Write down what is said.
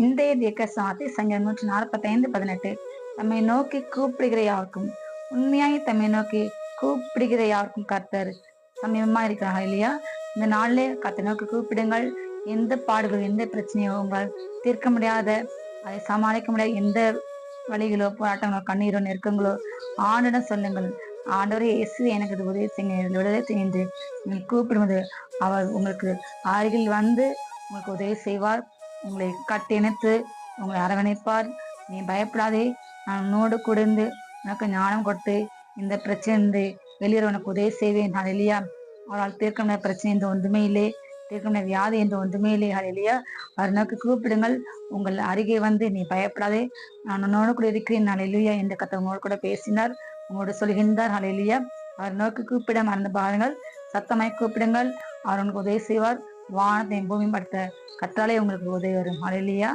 இன்றைய தீர்க்க சாத்தி சங்கீதம் 145:18. தம்மை நோக்கி கூப்பிடுகிற யாருக்கும், உண்மையாய் தம்மை நோக்கி கூப்பிடுகிற யாருக்கும் கர்த்தர் சமீபமா இருக்கிறாங்க இல்லையா? இந்த நாளிலே கர்த்தர் நோக்கி கூப்பிடுங்கள். எந்த பாடுகளோ, எந்த பிரச்சனையோ, உங்களால் தீர்க்க முடியாத, அதை சமாளிக்க முடியாத எந்த வழிகளோ, போராட்டங்களோ, கண்ணீரோ, நெருக்கங்களோ ஆண்டிடம் சொல்லுங்கள். ஆண்டவரே இயேசுவே, எனக்கு இது உதவி செய்யுங்க, இதில் விடுதலை செய்யுங்க என்று நீங்கள் கூப்பிடுவது அவர் உங்களுக்கு அருகில் வந்து உங்களுக்கு உதவி செய்வார். உங்களை கட்டிணைத்து உங்களை அரவணைப்பார். நீ பயப்படாதே, நான் உன்னோடு கூடந்து உனக்கு ஞானம் கொடுத்து இந்த பிரச்சனை வெளியேற உனக்கு உதவி செய்வேன். ஹல்லேலூயா. அவரால் தீர்க்க முடியாத பிரச்சனை என்று ஒன்றுமே இல்லை, தீர்க்க முடியாத வியாதி என்று ஒன்றுமே இல்லை. ஹல்லேலூயா. அவர் நோக்கி கூப்பிடுங்கள். உங்கள் அருகே வந்து நீ பயப்படாதே, நான் உன்னோடு கூட இருக்கிறேன். ஹல்லேலூயா என்று கர்த்தர் உங்களோடு கூட பேசினார், உங்களோடு சொல்கின்றார். ஹல்லேலூயா. அவர் நோக்கி கூப்பிட மறந்து பாருங்கள், சத்தமாய் கூப்பிடுங்கள். அவர் உங்களுக்கு உதவி செய்வார். வானத்தையும் பூமியும் படுத்த கர்த்தராலே உங்களுக்கு உதவி வரும். ஹல்லேலூயா.